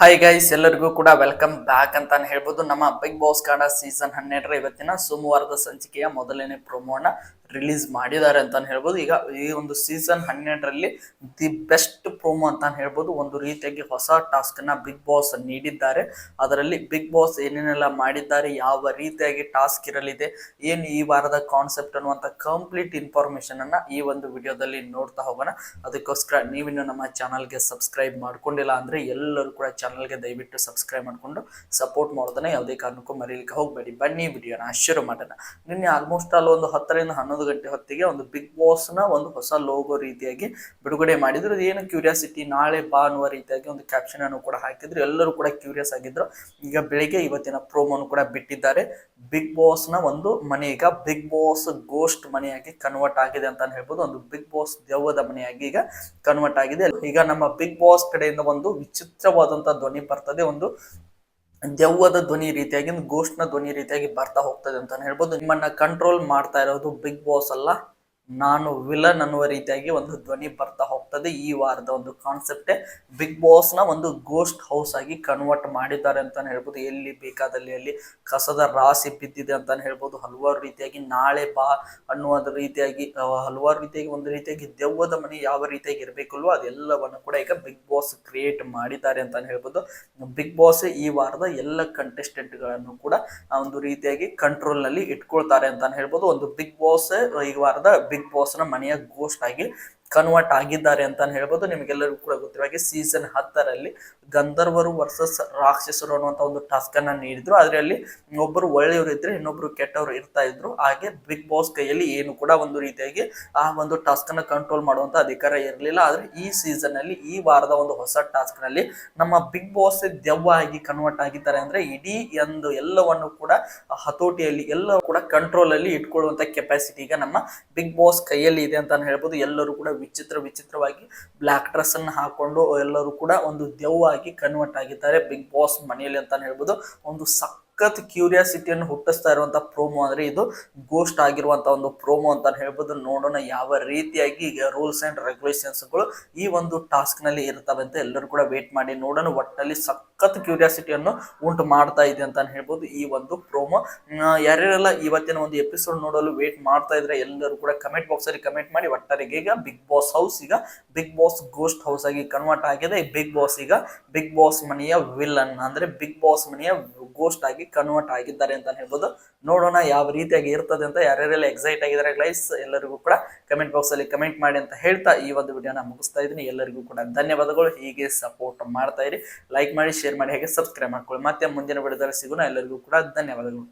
Hi guys, ಎಲ್ಲರಿಗೂ ಕೂಡ welcome back ಅಂತಾನೆ ಹೇಳ್ಬೋದು. ನಮ್ಮ ಬಿಗ್ ಬಾಸ್ ಕನ್ನಡ ಸೀಸನ್ 12 ಇವತ್ತಿನ ಸೋಮವಾರದ ಸಂಚಿಕೆಯ ಮೊದಲನೇ ಪ್ರೋಮೋನ ರಿಲೀಸ್ ಮಾಡಿದ್ದಾರೆ ಅಂತಾನೆ ಹೇಳ್ಬೋದು. ಈಗ ಈ ಒಂದು ಸೀಸನ್ 12ರಲ್ಲಿ ದಿ ಬೆಸ್ಟ್ ಪ್ರೋಮೋ ಅಂತಾನೆ ಹೇಳ್ಬೋದು. ಒಂದು ರೀತಿಯಾಗಿ ಹೊಸ ಟಾಸ್ಕ್ ನ ಬಿಗ್ ಬಾಸ್ ನೀಡಿದ್ದಾರೆ. ಅದರಲ್ಲಿ ಬಿಗ್ ಬಾಸ್ ಏನೇನೆಲ್ಲ ಮಾಡಿದ್ದಾರೆ, ಯಾವ ರೀತಿಯಾಗಿ ಟಾಸ್ಕ್ ಇರಲಿದೆ, ಏನು ಈ ವಾರದ ಕಾನ್ಸೆಪ್ಟ್ ಅನ್ನುವಂತ ಕಂಪ್ಲೀಟ್ ಇನ್ಫಾರ್ಮೇಶನ್ ಅನ್ನ ಈ ಒಂದು ವಿಡಿಯೋದಲ್ಲಿ ನೋಡ್ತಾ ಹೋಗೋಣ. ಅದಕ್ಕೋಸ್ಕರ ನೀವಿನ್ನು ನಮ್ಮ ಚಾನಲ್ಗೆ ಸಬ್ಸ್ಕ್ರೈಬ್ ಮಾಡ್ಕೊಂಡಿಲ್ಲ ಅಂದ್ರೆ ಎಲ್ಲರೂ ಕೂಡ ಚಾನಲ್ಗೆ ದಯವಿಟ್ಟು ಸಬ್ಸ್ಕ್ರೈಬ್ ಮಾಡಿಕೊಂಡು ಸಪೋರ್ಟ್ ಮಾಡೋದನ್ನ ಯಾವುದೇ ಕಾರಣಕ್ಕೂ ಮರೀಲಿಕ್ಕೆ ಹೋಗಬೇಡಿ. ಬನ್ನಿ ವಿಡಿಯೋನ ಶುರು ಮಾಡೋಣ. ನಿನ್ನೆ ಆಲ್ಮೋಸ್ಟ್ ಅಲ್ಲಿ ಒಂದು 10ರಿಂದ 11 ಗಂಟೆ ಹೊತ್ತಿಗೆ ಒಂದು ಬಿಗ್ ಬಾಸ್ ನ ಒಂದು ಹೊಸ ಲೋಗೋ ರೀತಿಯಾಗಿ ಬಿಡುಗಡೆ ಮಾಡಿದ್ರು. ಏನು ಕ್ಯೂರಿಯಾಸಿಟಿ, ನಾಳೆ ಬಾ ಅನ್ನುವ ರೀತಿಯಾಗಿ ಒಂದು ಕ್ಯಾಪ್ಷನ್ ಅನ್ನು ಕೂಡ ಹಾಕಿದ್ರು. ಎಲ್ಲರೂ ಕೂಡ ಕ್ಯೂರಿಯಸ್ ಆಗಿದ್ರು. ಈಗ ಬೆಳಿಗ್ಗೆ ಇವತ್ತಿನ ಪ್ರೋಮೋನು ಕೂಡ ಬಿಟ್ಟಿದ್ದಾರೆ. ಬಿಗ್ ಬಾಸ್ ನ ಒಂದು ಮನೆ ಈಗ ಬಿಗ್ ಬಾಸ್ ಗೋಸ್ಟ್ ಮನೆಯಾಗಿ ಕನ್ವರ್ಟ್ ಆಗಿದೆ ಅಂತ ಹೇಳ್ಬೋದು. ಒಂದು ಬಿಗ್ ಬಾಸ್ ದೆವ್ವದ ಮನೆಯಾಗಿ ಈಗ ಕನ್ವರ್ಟ್ ಆಗಿದೆ. ಈಗ ನಮ್ಮ ಬಿಗ್ ಬಾಸ್ ಕಡೆಯಿಂದ ಒಂದು ವಿಚಿತ್ರವಾದಂತ ಧ್ವನಿ ಬರ್ತದೆ. ಒಂದು ದೆವ್ವದ ಧ್ವನಿ ರೀತಿಯಾಗಿ, ಒಂದು ಗೋಸ್ಟ್ ನ ಧ್ವನಿ ರೀತಿಯಾಗಿ ಬರ್ತಾ ಹೋಗ್ತದೆ ಅಂತ ಹೇಳ್ಬೋದು. ನಿಮ್ಮನ್ನ ಕಂಟ್ರೋಲ್ ಮಾಡ್ತಾ ಇರೋದು ಬಿಗ್ ಬಾಸ್ ಅಲ್ಲ, ನಾನು ವಿಲನ್ ಅನ್ನುವ ರೀತಿಯಾಗಿ ಒಂದು ಧ್ವನಿ ಬರ್ತಾ ಹೋಗ್ತದೆ. ಈ ವಾರದ ಒಂದು ಕಾನ್ಸೆಪ್ಟೇ ಬಿಗ್ ಬಾಸ್ ನ ಒಂದು ಗೋಸ್ಟ್ ಹೌಸ್ ಆಗಿ ಕನ್ವರ್ಟ್ ಮಾಡಿದ್ದಾರೆ ಅಂತಾನೆ ಹೇಳ್ಬೋದು. ಎಲ್ಲಿ ಬೇಕಾದಲ್ಲಿ ಅಲ್ಲಿ ಕಸದ ರಾಶಿ ಬಿದ್ದಿದೆ ಅಂತಾನೆ ಹೇಳ್ಬೋದು. ಹಲವಾರು ರೀತಿಯಾಗಿ ನಾಳೆ ಬಾ ಅನ್ನುವ ರೀತಿಯಾಗಿ ಹಲವಾರು ರೀತಿಯಾಗಿ ಒಂದು ರೀತಿಯಾಗಿ ದೆವ್ವದ ಮನೆ ಯಾವ ರೀತಿಯಾಗಿ ಇರಬೇಕಲ್ವೋ ಅದೆಲ್ಲವನ್ನು ಕೂಡ ಈಗ ಬಿಗ್ ಬಾಸ್ ಕ್ರಿಯೇಟ್ ಮಾಡಿದ್ದಾರೆ ಅಂತಾನೆ ಹೇಳ್ಬೋದು. ಬಿಗ್ ಬಾಸ್ ಈ ವಾರದ ಎಲ್ಲ ಕಂಟೆಸ್ಟೆಂಟ್ ಗಳನ್ನು ಕೂಡ ಒಂದು ರೀತಿಯಾಗಿ ಕಂಟ್ರೋಲ್ ನಲ್ಲಿ ಇಟ್ಕೊಳ್ತಾರೆ ಅಂತಾನೆ ಹೇಳ್ಬೋದು. ಒಂದು ಬಿಗ್ ಬಾಸ್ ಈ ವಾರದ ಬಿಗ್ ಬಾಸ್ ನ ಮನೆಯ ಗೋಸ್ಟ್ ಆಗಿ ಕನ್ವರ್ಟ್ ಆಗಿದ್ದಾರೆ ಅಂತಾನೆ ಹೇಳ್ಬೋದು. ನಿಮಗೆಲ್ಲರಿಗೂ ಕೂಡ ಗೊತ್ತಿರುವ ಹಾಗೆ ಸೀಸನ್ 10ರಲ್ಲಿ ಗಂಧರ್ವರು ವರ್ಸಸ್ ರಾಕ್ಷಸರು ಅನ್ನುವಂತ ಒಂದು ಟಾಸ್ಕ್ ಅನ್ನ ನೀಡಿದ್ರು. ಅದರಲ್ಲಿ ಒಬ್ಬರು ಒಳ್ಳೆಯವರು ಇದ್ರೆ ಇನ್ನೊಬ್ರು ಕೆಟ್ಟವರು ಇರ್ತಾ ಇದ್ರು. ಹಾಗೆ ಬಿಗ್ ಬಾಸ್ ಕೈಯಲ್ಲಿ ಏನು ಕೂಡ ಒಂದು ರೀತಿಯಾಗಿ ಆ ಒಂದು ಟಾಸ್ಕ್ ಅನ್ನ ಕಂಟ್ರೋಲ್ ಮಾಡುವಂತ ಅಧಿಕಾರ ಇರಲಿಲ್ಲ. ಆದ್ರೆ ಈ ಸೀಸನ್ ಅಲ್ಲಿ ಈ ವಾರದ ಒಂದು ಹೊಸ ಟಾಸ್ಕ್ ನಲ್ಲಿ ನಮ್ಮ ಬಿಗ್ ಬಾಸ್ ದೆವ್ವ ಆಗಿ ಕನ್ವರ್ಟ್ ಆಗಿದ್ದಾರೆ. ಅಂದ್ರೆ ಇಡೀ ಒಂದು ಎಲ್ಲವನ್ನು ಕೂಡ ಹತೋಟಿಯಲ್ಲಿ ಎಲ್ಲ ಕೂಡ ಕಂಟ್ರೋಲ್ ಅಲ್ಲಿ ಇಟ್ಕೊಳ್ಳುವಂತ ಕೆಪಾಸಿಟಿ ಈಗ ನಮ್ಮ ಬಿಗ್ ಬಾಸ್ ಕೈಯಲ್ಲಿ ಇದೆ ಅಂತಾನೆ ಹೇಳ್ಬೋದು. ಎಲ್ಲರೂ ಕೂಡ ವಿಚಿತ್ರವಾಗಿ ಬ್ಲಾಕ್ ಡ್ರೆಸ್ ಅನ್ನ ಹಾಕೊಂಡು ಎಲ್ಲರೂ ಕೂಡ ಒಂದು ದೆವ್ವ ಆಗಿ ಕನ್ವರ್ಟ್ ಆಗಿದ್ದಾರೆ ಬಿಗ್ ಬಾಸ್ ಮನೆಯಲ್ಲಿ ಅಂತಾನೆ ಹೇಳ್ಬೋದು. ಒಂದು ಸಖತ್ ಕ್ಯೂರಿಯಾಸಿಟಿಯನ್ನು ಹುಟ್ಟಿಸ್ತಾ ಇರುವಂತ ಪ್ರೋಮೋ ಅಂದ್ರೆ ಇದು ಗೋಸ್ಟ್ ಆಗಿರುವಂತ ಒಂದು ಪ್ರೋಮೋ ಅಂತಾನೆ ಹೇಳ್ಬೋದು. ನೋಡೋಣ ಯಾವ ರೀತಿಯಾಗಿ ಈಗ ರೂಲ್ಸ್ ಅಂಡ್ ರೆಗ್ಯುಲೇಷನ್ಸ್ ಗಳು ಈ ಒಂದು ಟಾಸ್ಕ್ ನಲ್ಲಿ ಇರ್ತವೆ ಅಂತ ಎಲ್ಲರೂ ಕೂಡ ವೇಟ್ ಮಾಡಿ ನೋಡೋಣ. ಒಟ್ಟಲ್ಲಿ ಸಖತ್ ಕ್ಯೂರಿಯಾಸಿಟಿಯನ್ನು ಉಂಟು ಮಾಡ್ತಾ ಇದೆ ಅಂತಾನೆ ಹೇಳ್ಬೋದು ಈ ಒಂದು ಪ್ರೋಮೋ. ಯಾರ್ಯಾರೆಲ್ಲ ಇವತ್ತಿನ ಒಂದು ಎಪಿಸೋಡ್ ನೋಡಲು ವೇಟ್ ಮಾಡ್ತಾ ಇದ್ರೆ ಎಲ್ಲರೂ ಕೂಡ ಕಮೆಂಟ್ ಬಾಕ್ಸ್ ಅಲ್ಲಿ ಕಮೆಂಟ್ ಮಾಡಿ. ಒಟ್ಟಾರೆಗೆ ಈಗ ಬಿಗ್ ಬಾಸ್ ಹೌಸ್ ಈಗ ಬಿಗ್ ಬಾಸ್ ಗೋಸ್ಟ್ ಹೌಸ್ ಆಗಿ ಕನ್ವರ್ಟ್ ಆಗಿದೆ. ಬಿಗ್ ಬಾಸ್ ಈಗ ಬಿಗ್ ಬಾಸ್ ಮನೆಯ ವಿಲನ್ ಅಂದ್ರೆ ಬಿಗ್ ಬಾಸ್ ಮನೆಯ ಗೋಸ್ಟ್ ಆಗಿ ಕನ್ವರ್ಟ್ ಆಗಿದ್ದಾರೆ ಅಂತ ಹೇಳ್ಬೋದು. ನೋಡೋಣ ಯಾವ ರೀತಿಯಾಗಿ ಇರ್ತದೆ ಅಂತ. ಯಾರ್ಯಾರೆಲ್ಲ ಎಕ್ಸೈಟ್ ಆಗಿದ್ದಾರೆ ಗೈಸ್ ಎಲ್ಲರಿಗೂ ಕೂಡ ಕಮೆಂಟ್ ಬಾಕ್ಸ್ ಅಲ್ಲಿ ಕಮೆಂಟ್ ಮಾಡಿ ಅಂತ ಹೇಳ್ತಾ ಈ ಒಂದು ವಿಡಿಯೋನ ಮುಗಿಸ್ತಾ ಇದ್ದೀನಿ. ಎಲ್ಲರಿಗೂ ಕೂಡ ಧನ್ಯವಾದಗಳು. ಹೀಗೆ ಸಪೋರ್ಟ್ ಮಾಡ್ತಾ ಇರಿ, ಲೈಕ್ ಮಾಡಿ, ಶೇರ್ ಮಾಡಿ, ಹಾಗೆ ಸಬ್ಸ್ಕ್ರೈಬ್ ಮಾಡ್ಕೊಳ್ಳಿ. ಮತ್ತೆ ಮುಂದಿನ ವಿಡಿಯೋದಲ್ಲಿ ಸಿಗೋಣ. ಎಲ್ಲರಿಗೂ ಕೂಡ ಧನ್ಯವಾದಗಳು.